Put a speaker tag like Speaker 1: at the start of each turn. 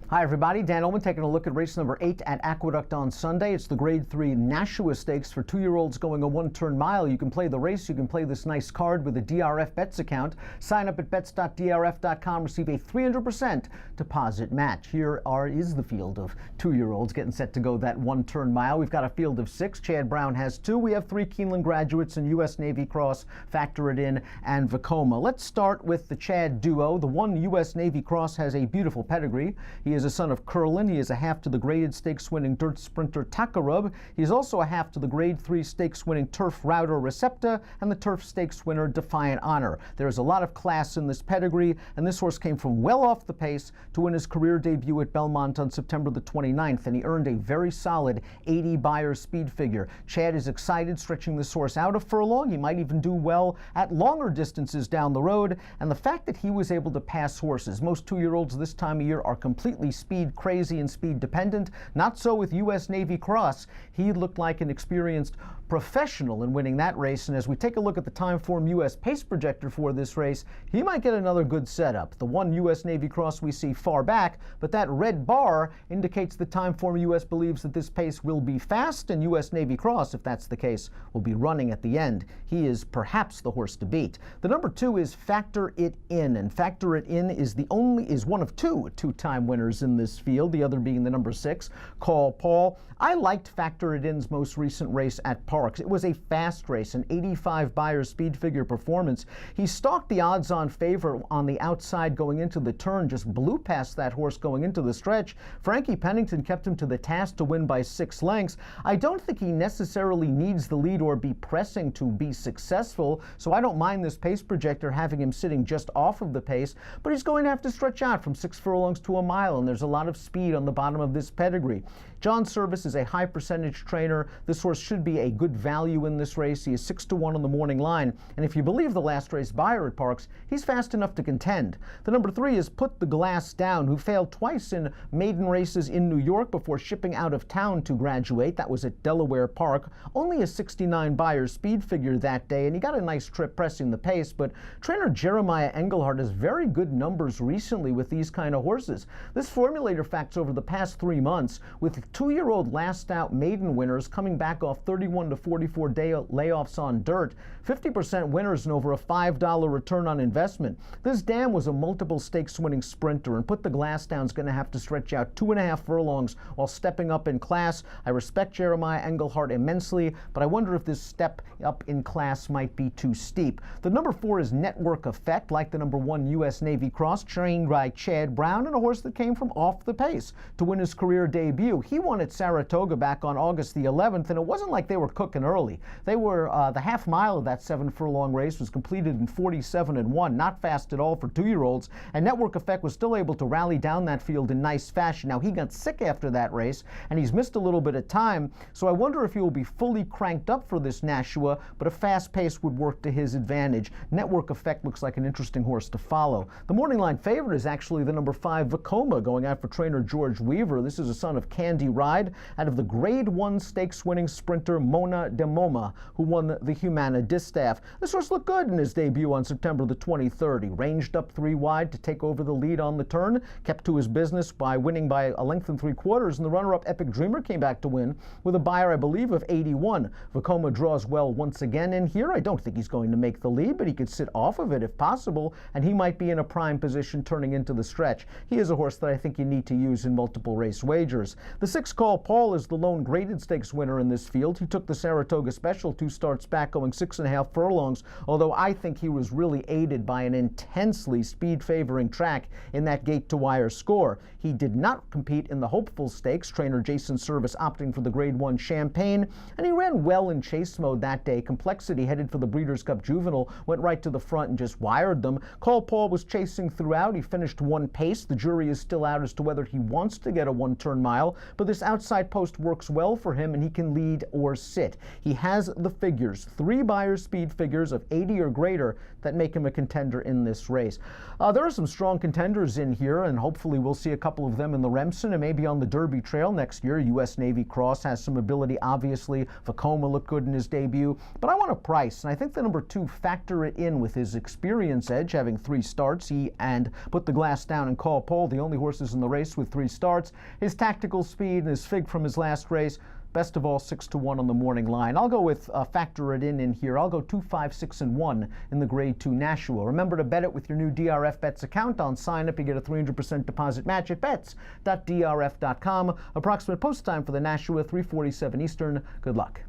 Speaker 1: Hi everybody, Dan Illman taking a look at race number 8 at Aqueduct on Sunday. It's the Grade 3 Nashua Stakes for 2-year-olds going a one-turn mile. You can play the race, you can play this nice card with a DRF Bets account. Sign up at bets.drf.com, receive a 300% deposit match. Here is the field of 2-year-olds getting set to go that one-turn mile. We've got a field of 6. Chad Brown has 2. We have 3 Keeneland graduates and U.S. Navy Cross, Factor It In, and Acoma. Let's start with the Chad duo. The one U.S. Navy Cross has a beautiful pedigree. He is a son of Curlin. He is a half to the graded stakes winning dirt sprinter Takarub. He is also a half to the grade 3 stakes winning turf router Recepta and the turf stakes winner Defiant Honor. There is a lot of class in this pedigree, and this horse came from well off the pace to win his career debut at Belmont on September the 29th, and he earned a very solid 80 Beyer speed figure. Chad is excited stretching this horse out a furlong. He might even do well at longer distances down the road, and the fact that he was able to pass horses. Most 2-year-olds this time of year are completely speed crazy and speed dependent. Not so with U.S. Navy Cross. He looked like an experienced professional in winning that race, and as we take a look at the Timeform U.S. pace projector for this race, he might get another good setup. The one U.S. Navy Cross we see far back, but that red bar indicates the Timeform U.S. believes that this pace will be fast, and U.S. Navy Cross, if that's the case, will be running at the end. He is perhaps the horse to beat. The number 2 is Factor It In, and Factor It In is one of 2 two-time winners in this field, the other being the number 6, Call Paul. I liked Factor It In's most recent race at Parks. It was a fast race, an 85 Beyer speed figure performance. He stalked the odds-on favorite on the outside going into the turn, just blew past that horse going into the stretch. Frankie Pennington kept him to the task to win by 6 lengths. I don't think he necessarily needs the lead or be pressing to be successful, so I don't mind this pace projector having him sitting just off of the pace, but he's going to have to stretch out from 6 furlongs to a mile, and there's a lot of speed on the bottom of this pedigree. John Service is a high percentage trainer. This horse should be a good value in this race. He is 6-1 on the morning line, and if you believe the last race Beyer at Parks, he's fast enough to contend. The number 3 is Put the Glass Down, who failed twice in maiden races in New York before shipping out of town to graduate. That was at Delaware Park. Only a 69 Beyer speed figure that day, and he got a nice trip pressing the pace, but trainer Jeremiah Engelhardt has very good numbers recently with these kind of horses. This Formulator Facts over the past 3 months, with 2-year-old last out maiden winners coming back off 31 to 44 day layoffs on dirt, 50% winners and over a $5 return on investment. This dam was a multiple stakes winning sprinter, and Put the Glass Down is going to have to stretch out 2.5 furlongs while stepping up in class. I respect Jeremiah Engelhardt immensely, but I wonder if this step up in class might be too steep. The number 4 is Network Effect, like the number 1 U.S. Navy Cross, trained by Chad Brown, and a horse that came from off the pace to win his career debut. He won at Saratoga back on August the 11th, and it wasn't like they were cooking early. They were, the half mile of that 7 furlong race was completed in 47-1, not fast at all for 2-year-olds, and Network Effect was still able to rally down that field in nice fashion. Now, he got sick after that race, and he's missed a little bit of time, so I wonder if he will be fully cranked up for this Nashua, but a fast pace would work to his advantage. Network Effect looks like an interesting horse to follow. The morning line favorite is actually the number 5 Acoma, going out for trainer George Weaver. This is a son of Candy Ride out of the Grade 1 stakes winning sprinter Mona de Moma, who won the Humana Distaff. This horse looked good in his debut on September the 23rd. He ranged up 3 wide to take over the lead on the turn, kept to his business by winning by a length and 3/4, and the runner-up Epic Dreamer came back to win with a Beyer, I believe, of 81. Acoma draws well once again in here. I don't think he's going to make the lead, but he could sit off of it if possible, and he might be in a prime position turning into the stretch. He is a horse that I think you need to use in multiple race wagers. The 6 Call Paul is the lone graded stakes winner in this field. He took the Saratoga Special 2 starts back, going 6.5 furlongs, although I think he was really aided by an intensely speed-favoring track in that gate-to-wire score. He did not compete in the Hopeful Stakes, trainer Jason Service opting for the Grade 1 Champagne, and he ran well in chase mode that day. Complexity, headed for the Breeders' Cup Juvenile, went right to the front and just wired them. Call Paul was chasing throughout. He finished 1 pace. The jury is still out as to whether he wants to get a one-turn mile, but this outside post works well for him, and he can lead or sit. He has the figures, 3 Beyer speed figures of 80 or greater, that make him a contender in this race. There are some strong contenders in here, and hopefully we'll see a couple of them in the Remsen and maybe on the Derby Trail next year. U.S. Navy Cross has some ability, obviously. Acoma looked good in his debut, but I want a price, and I think the number 2 Factor It In with his experience edge, having 3 starts. He and Put the Glass Down and Call Paul, the only horse horses in the race with 3 starts. His tactical speed and his fig from his last race, best of all, 6-1 on the morning line. I'll go with factor it in here. I'll go 2, 5, 6, and 1 in the Grade 2 Nashua. Remember to bet it with your new DRF Bets account. On sign up, you get a 300% deposit match at bets.drf.com. Approximate post time for the Nashua, 3:47 Eastern. Good luck.